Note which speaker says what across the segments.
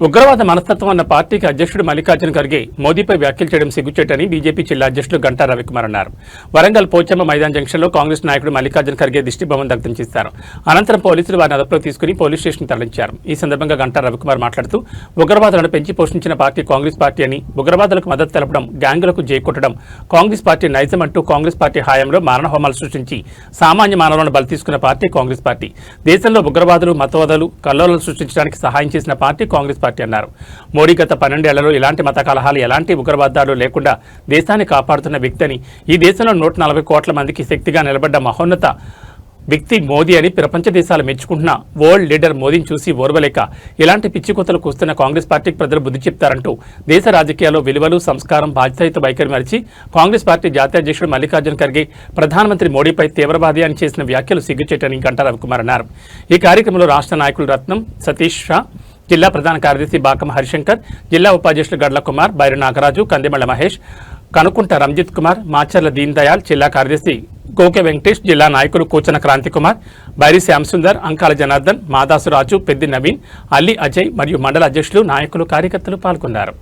Speaker 1: ఉగ్రవాద మనస్తత్వం అన్న పార్టీకి అధ్యక్షుడు మల్లికార్జున ఖర్గే మోదీపై వ్యాఖ్యలు చేయడం సిగ్గుచేటని బీజేపీ జిల్లా అధ్యక్షుడు గంటా రవికుమార్ అన్నారు. వరంగల్ పోచమ్మ మైదాన్ జంక్షన్లో కాంగ్రెస్ నాయకుడు మల్లికార్జున ఖర్గే దిష్టిబొమ్మను దగ్ధం చేశారు. అనంతరం పోలీసులు వారిని అదుపులోకి తీసుకుని పోలీస్ స్టేషన్ తరలించారు. ఈ సందర్భంగా గంటా రవికుమార్ మాట్లాడుతూ ఉగ్రవాదులను పెంచి పోషించిన పార్టీ కాంగ్రెస్ పార్టీ అని, ఉగ్రవాదులకు మద్దతు తెలపడం, గ్యాంగులకు జైకొట్టడం కాంగ్రెస్ పార్టీ నైజం అంటూ కాంగ్రెస్ పార్టీ హయాంలో మారణహోమాలు సృష్టించి సామాన్య మానవులను బలి తీసుకున్న పార్టీ కాంగ్రెస్ పార్టీ. దేశంలో ఉగ్రవాదులు, మతవాదులు కల్లోలను సృష్టించడానికి సహాయం చేసిన పార్టీ కాంగ్రెస్ పార్టీ అన్నారు. మోడీ గత 12 ఏళ్లలో ఇలాంటి మత కలహాలు, ఎలాంటి ఉగ్రవాదాలు లేకుండా దేశాన్ని కాపాడుతున్న వ్యక్తి అని, ఈ దేశంలో 140 కోట్ల మందికి శక్తిగా నిలబడ్డ మహోన్నత వ్యక్తి మోదీ అని ప్రపంచ దేశాలు మెచ్చుకుంటున్న వరల్డ్ లీడర్ మోదీని చూసి ఓర్వలేక ఇలాంటి పిచ్చికొత్తలు కూస్తున్న కాంగ్రెస్ పార్టీకి ప్రజలు బుద్ధి చెప్తారంటూ దేశ రాజకీయాల్లో విలువలు, సంస్కారం, బాధ్యతాయుత వైఖరి మరిచి కాంగ్రెస్ పార్టీ జాతీయ అధ్యక్షుడు మల్లికార్జున ఖర్గే ప్రధానమంత్రి మోడీపై తీవ్రవాది అని చేసిన వ్యాఖ్యలు సిగ్గుచేటని గంటా రవికుమార్ అన్నారు. ఈ కార్యక్రమంలో రాష్ట్ర నాయకులు రత్నం, సతీష్ షా, జిల్లా ప్రధాన కార్యదర్శి బాకం హరిశంకర్, జిల్లా ఉపాధ్యక్షులు గడ్ల కుమార్, బైరు నాగరాజు, కందిమళ్ల మహేష్, కనుకుంట రంజిత్ కుమార్, మాచర్ల దీన్ దయాల్, జిల్లా కార్యదర్శి గోకె వెంకటేష్, జిల్లా నాయకులు కూచన క్రాంతి కుమార్, బైరి శ్యాంసుందర్, అంకాల జనార్దన్, మాదాసు రాజు, పెద్ది నవీన్, అల్లి అజయ్ మరియు మండల అధ్యక్షులు, నాయకులు, కార్యకర్తలు పాల్గొన్నారు.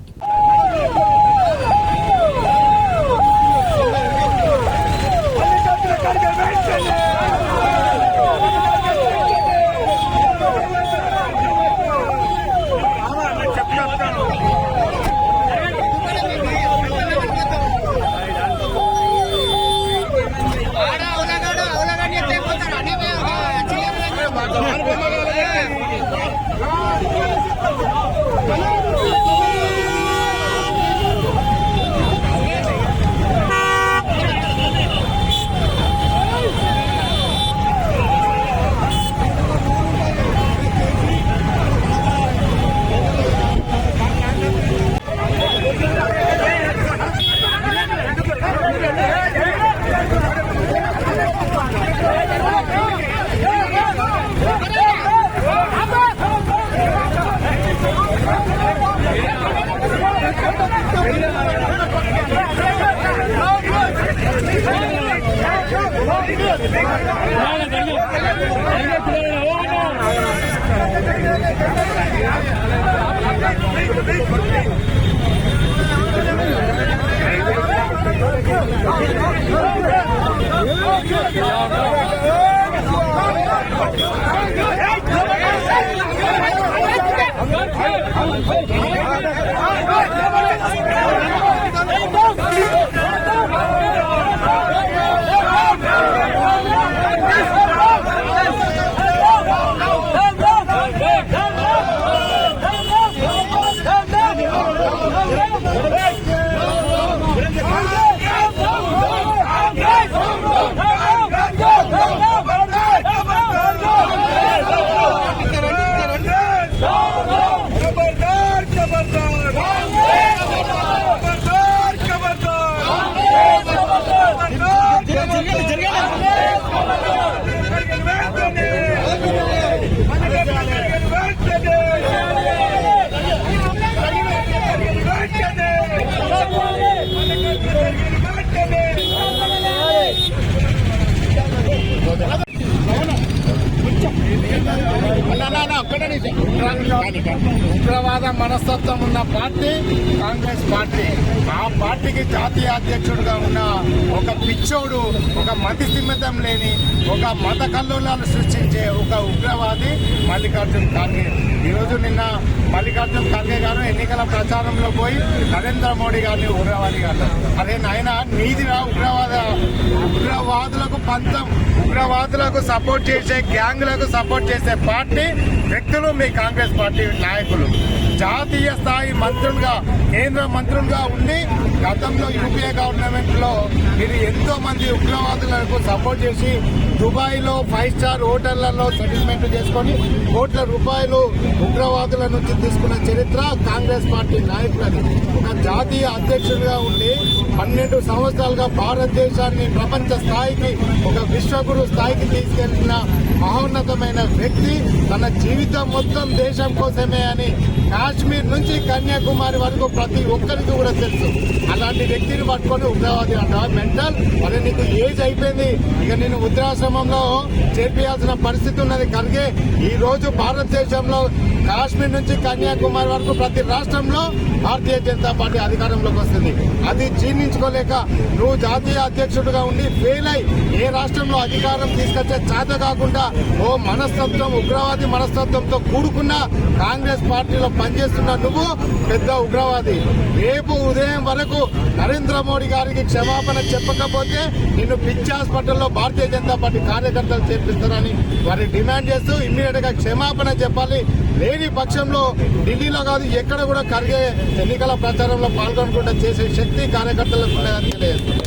Speaker 2: ఉగ్రవాద మనస్తత్వం ఉన్న పార్టీ కాంగ్రెస్ పార్టీ. ఆ పార్టీకి జాతీయ అధ్యక్షుడుగా ఉన్న ఒక పిచ్చోడు, ఒక మతి సిమ్మతం లేని, ఒక మత కల్లోలాలు సృష్టించే ఒక ఉగ్రవాది మల్లికార్జున ఖర్గే. ఈరోజు నిన్న మల్లికార్జున ఖర్గే గారు ఎన్నికల ప్రచారంలో పోయి నరేంద్ర మోడీ గారిని ఉగ్రవాది గారు, అదే నాయన నీదిరా ఉగ్రవాదులకు పంతం, ఉగ్రవాదులకు సపోర్ట్ చేసే గ్యాంగ్లకు సపోర్ట్ చేసే పార్టీ వ్యక్తులు మీ కాంగ్రెస్ పార్టీ నాయకులు. జాతీయ స్థాయి మంత్రులుగా, కేంద్ర మంత్రులుగా ఉండి గతంలో యూపీఏ గవర్నమెంట్ లో మీరు ఎంతో మంది ఉగ్రవాదులకు సపోర్ట్ చేసి దుబాయ్లో 5 స్టార్ హోటళ్లలో సెటిల్మెంట్ చేసుకొని కోట్ల రూపాయలు ఉగ్రవాదుల నుంచి తీసుకున్న చరిత్ర కాంగ్రెస్ పార్టీ నాయకులది. ఒక జాతీయ అధ్యక్షుడిగా ఉండి 12 సంవత్సరాలుగా భారతదేశాన్ని ప్రపంచ స్థాయికి, ఒక విశ్వగురు స్థాయికి తీసుకెళ్లిన మహోన్నతమైన వ్యక్తి. తన జీవితం మొత్తం దేశం కోసమే అని కాశ్మీర్ నుంచి కన్యాకుమారి వరకు ప్రతి ఒక్కరికి కూడా తెలుసు. అలాంటి వ్యక్తిని పట్టుకొని ఉగ్రవాది అంట మెంటల్. మరి నీకు ఏజ్ అయిపోయింది, ఇక నేను వృద్ధాశ్రమంలో చేర్పియాల్సిన పరిస్థితి ఉన్నది. కలిగే ఈ రోజు భారతదేశంలో కాశ్మీర్ నుంచి కన్యాకుమారి వరకు ప్రతి రాష్ట్రంలో భారతీయ జనతా పార్టీ అధికారంలోకి వస్తుంది. అది జీర్ణించుకోలేక నువ్వు జాతీయ అధ్యక్షుడిగా ఉండి ఫెయిల్ అయి ఏ రాష్ట్రంలో అధికారం తీసుకొచ్చే చేత కాకుండా ఓ మనస్తత్వం, ఉగ్రవాది మనస్తత్వంతో కూడుకున్న కాంగ్రెస్ పార్టీలో పనిచేస్తున్న నువ్వు పెద్ద ఉగ్రవాది. రేపు ఉదయం వరకు నరేంద్ర మోడీ గారికి క్షమాపణ చెప్పకపోతే నిన్ను పిచ్చి హాస్పిటల్లో భారతీయ జనతా పార్టీ కార్యకర్తలు చేర్పిస్తారని వారిని డిమాండ్ చేస్తూ ఇమ్మీడియట్ గా క్షమాపణ చెప్పాలి. లేని పక్షంలో ఢిల్లీలో కాదు ఎక్కడ కూడా ఖర్గే ఎన్నికల ప్రచారంలో పాల్గొనకుండా చేసే శక్తి కార్యకర్తలకు తెలియజేస్తుంది.